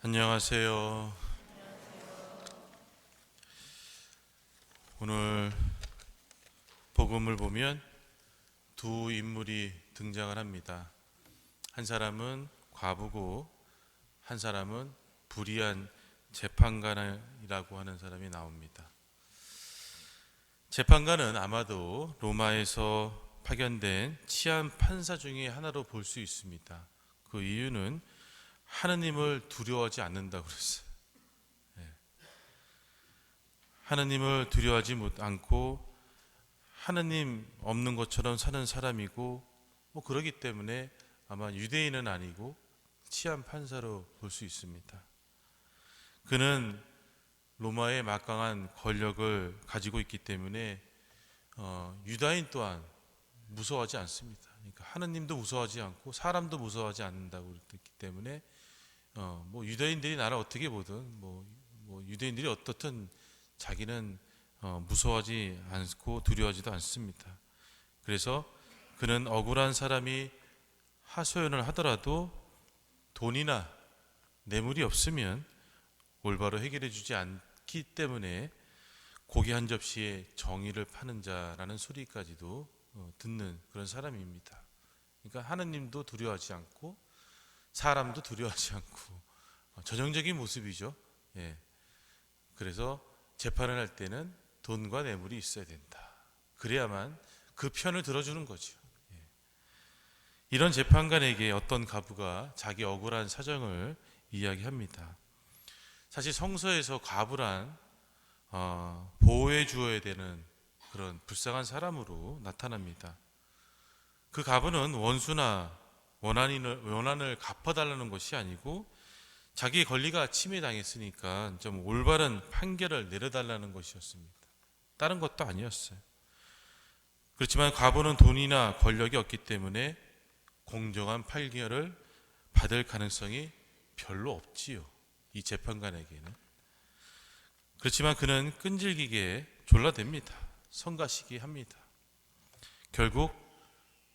안녕하세요. 오늘 복음을 보면 두 인물이 등장을 합니다. 한 사람은 과부고 한 사람은 불의한 재판관이라고 하는 사람이 나옵니다. 재판관은 아마도 로마에서 파견된 치안 판사 중에 하나로 볼 수 있습니다. 그 이유는 하느님을 두려워하지 않는다고 그랬어요. 하느님을 두려워하지 않고 하느님 없는 것처럼 사는 사람이고 그러기 때문에 아마 유대인은 아니고 치안 판사로 볼 수 있습니다. 그는 로마의 막강한 권력을 가지고 있기 때문에 유다인 또한 무서워하지 않습니다. 그러니까 하느님도 무서워하지 않고 사람도 무서워하지 않는다고 그랬기 때문에 유대인들이 나를 어떻게 보든 유대인들이 어떻든 자기는 무서워하지 않고 두려워하지도 않습니다. 그래서 그는 억울한 사람이 하소연을 하더라도 돈이나 뇌물이 없으면 올바로 해결해 주지 않기 때문에 고기 한 접시에 정의를 파는 자라는 소리까지도 듣는 그런 사람입니다. 그러니까 하느님도 두려워하지 않고 사람도 두려워하지 않고 전형적인 모습이죠. 그래서 재판을 할 때는 돈과 뇌물이 있어야 된다. 그래야만 그 편을 들어주는 거죠. 이런 재판관에게 어떤 과부가 자기 억울한 사정을 이야기합니다. 사실 성서에서 과부란 보호해 주어야 되는 그런 불쌍한 사람으로 나타납니다. 그 과부는 원수나 원한을 갚아달라는 것이 아니고 자기의 권리가 침해당했으니까 좀 올바른 판결을 내려달라는 것이었습니다. 다른 것도 아니었어요. 그렇지만 과부는 돈이나 권력이 없기 때문에 공정한 판결을 받을 가능성이 별로 없지요. 이 재판관에게는. 그렇지만 그는 끈질기게 졸라댑니다. 성가시게 합니다. 결국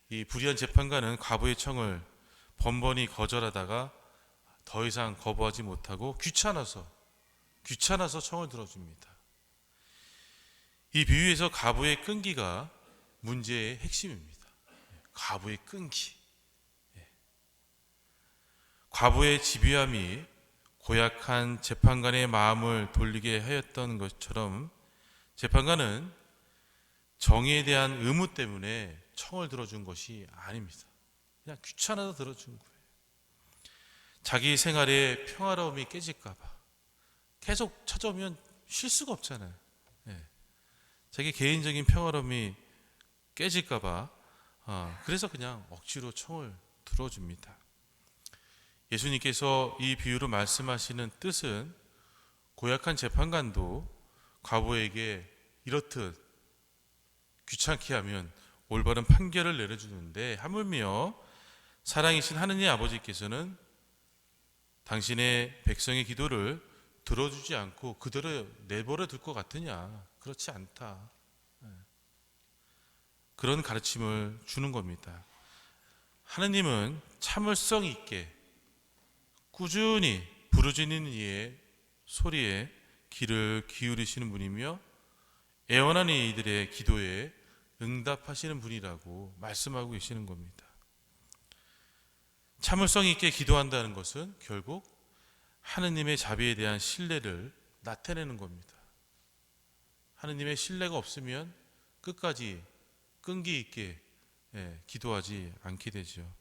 이 불의한 재판관은 과부의 청을 번번이 거절하다가 더 이상 거부하지 못하고 귀찮아서 청을 들어줍니다. 이 비유에서 과부의 끈기가 문제의 핵심입니다. 과부의 끈기. 과부의 집요함이 고약한 재판관의 마음을 돌리게 하였던 것처럼 재판관은 정의에 대한 의무 때문에 청을 들어준 것이 아닙니다. 그냥 귀찮아서 들어준 거예요. 자기 생활의 평화로움이 깨질까봐 계속 찾아오면 쉴 수가 없잖아요. 자기 개인적인 평화로움이 깨질까봐 그래서 그냥 억지로 청을 들어줍니다. 예수님께서 이 비유로 말씀하시는 뜻은 고약한 재판관도 과부에게 이렇듯 귀찮게 하면 올바른 판결을 내려주는데 하물며 사랑이신 하느님 아버지께서는 당신의 백성의 기도를 들어주지 않고 그대로 내버려 둘 것 같으냐? 그렇지 않다. 그런 가르침을 주는 겁니다. 하느님은 참을성 있게 꾸준히 부르짖는 이의 소리에 귀를 기울이시는 분이며 애원하는 이들의 기도에 응답하시는 분이라고 말씀하고 계시는 겁니다. 참을성 있게 기도한다는 것은 결국 하느님의 자비에 대한 신뢰를 나타내는 겁니다. 하느님의 신뢰가 없으면 끝까지 끈기 있게 기도하지 않게 되죠.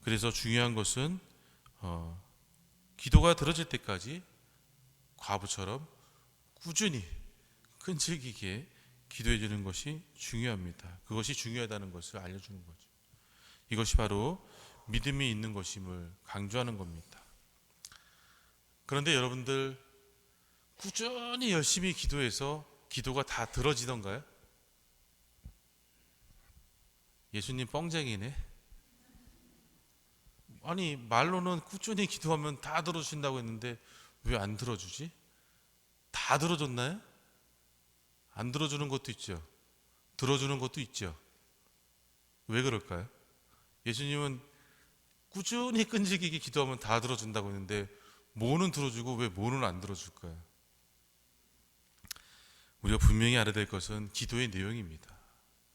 그래서 중요한 것은 기도가 들어질 때까지 과부처럼 꾸준히 끈질기게 기도해 주는 것이 중요합니다. 그것이 중요하다는 것을 알려주는 거죠. 이것이 바로 믿음이 있는 것임을 강조하는 겁니다. 그런데 여러분들 꾸준히 열심히 기도해서 기도가 다 들어지던가요? 예수님 뻥쟁이네. 아니 말로는 꾸준히 기도하면 다 들어주신다고 했는데 왜 안 들어주지? 다 들어줬나요? 안 들어주는 것도 있죠. 들어주는 것도 있죠. 왜 그럴까요? 예수님은 꾸준히 끈질기게 기도하면 다 들어준다고 했는데 뭐는 들어주고 왜 뭐는 안 들어줄까요? 우리가 분명히 알아야 될 것은 기도의 내용입니다.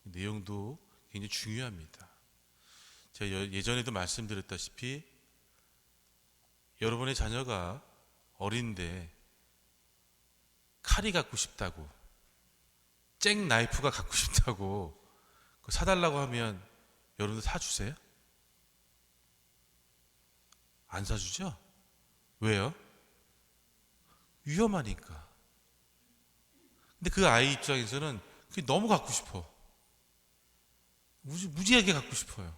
내용도 굉장히 중요합니다. 제가 예전에도 말씀드렸다시피 여러분의 자녀가 어린데 칼이 갖고 싶다고, 잭 나이프가 갖고 싶다고 그거 사달라고 하면 여러분들 사주세요? 안 사주죠? 왜요? 위험하니까. 근데 그 아이 입장에서는 그게 너무 갖고 싶어. 무지하게 갖고 싶어요.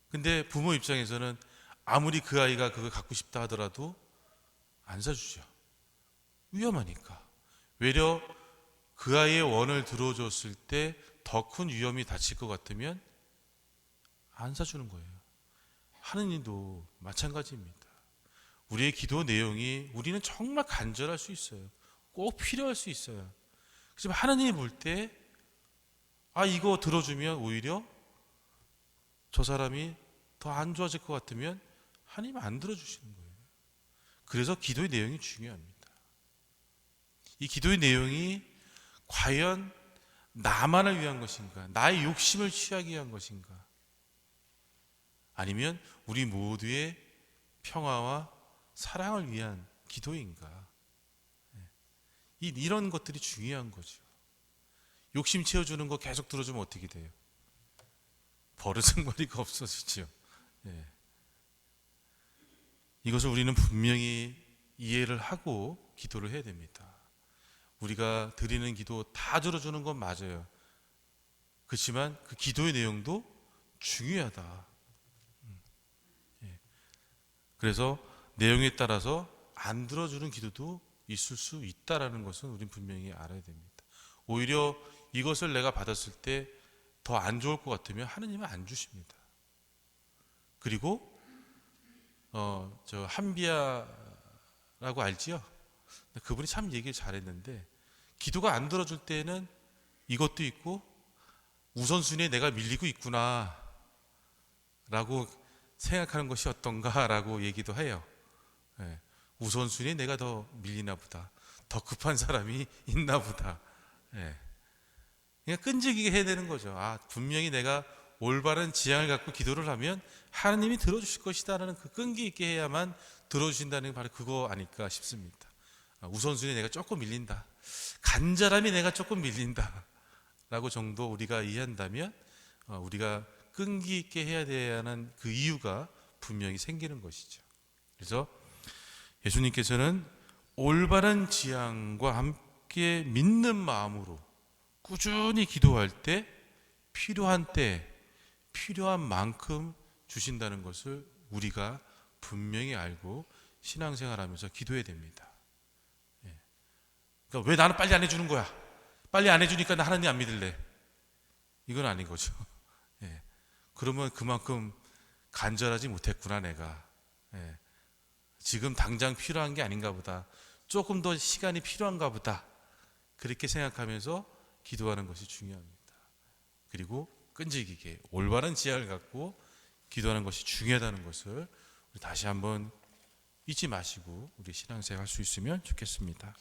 근데 부모 입장에서는 아무리 그 아이가 그걸 갖고 싶다 하더라도 안 사주죠. 위험하니까. 외려 그 아이의 원을 들어줬을 때 더 큰 위험이 닥칠 것 같으면 안 사주는 거예요. 하느님도 마찬가지입니다. 우리의 기도 내용이 우리는 정말 간절할 수 있어요. 꼭 필요할 수 있어요. 그렇지만 하느님이 볼 때 이거 들어주면 오히려 저 사람이 더 안 좋아질 것 같으면 하나님 안 들어주시는 거예요. 그래서 기도의 내용이 중요합니다. 이 기도의 내용이 과연 나만을 위한 것인가, 나의 욕심을 취하기 위한 것인가, 아니면 우리 모두의 평화와 사랑을 위한 기도인가. 이런 것들이 중요한 거죠. 욕심 채워주는 거 계속 들어주면 어떻게 돼요? 버르장머리가 없어지죠. 이것을 우리는 분명히 이해를 하고 기도를 해야 됩니다. 우리가 드리는 기도 다 들어주는 건 맞아요. 그렇지만 그 기도의 내용도 중요하다. 그래서 내용에 따라서 안 들어주는 기도도 있을 수 있다라는 것은 우리는 분명히 알아야 됩니다. 오히려 이것을 내가 받았을 때 더 안 좋을 것 같으면 하느님은 안 주십니다. 그리고 저 한비야라고 알지요? 그분이 참 얘기를 잘했는데, 기도가 안 들어줄 때는 이것도 있고 우선순위에 내가 밀리고 있구나 라고 생각하는 것이 어떤가 라고 얘기도 해요. 우선순위에 내가 더 밀리나 보다, 더 급한 사람이 있나 보다. 그냥 끈질기게 해야 되는 거죠. 분명히 내가 올바른 지향을 갖고 기도를 하면 하나님이 들어주실 것이다라는 그 끈기 있게 해야만 들어주신다는 게 바로 그거 아닐까 싶습니다. 우선순위에 내가 조금 밀린다, 간절함이 내가 조금 밀린다 라고 정도 우리가 이해한다면 우리가 끈기 있게 해야 돼야 하는 그 이유가 분명히 생기는 것이죠. 그래서 예수님께서는 올바른 지향과 함께 믿는 마음으로 꾸준히 기도할 때 필요한 만큼 주신다는 것을 우리가 분명히 알고 신앙생활하면서 기도해야 됩니다. 그러니까 왜 나는 빨리 안 해주는 거야? 빨리 안 해주니까 나 하나님 안 믿을래. 이건 아닌 거죠. 그러면 그만큼 간절하지 못했구나 내가. 지금 당장 필요한 게 아닌가 보다, 조금 더 시간이 필요한가 보다, 그렇게 생각하면서 기도하는 것이 중요합니다. 그리고 끈질기게 올바른 지향을 갖고 기도하는 것이 중요하다는 것을 우리 다시 한번 잊지 마시고 우리 신앙생활 할 수 있으면 좋겠습니다.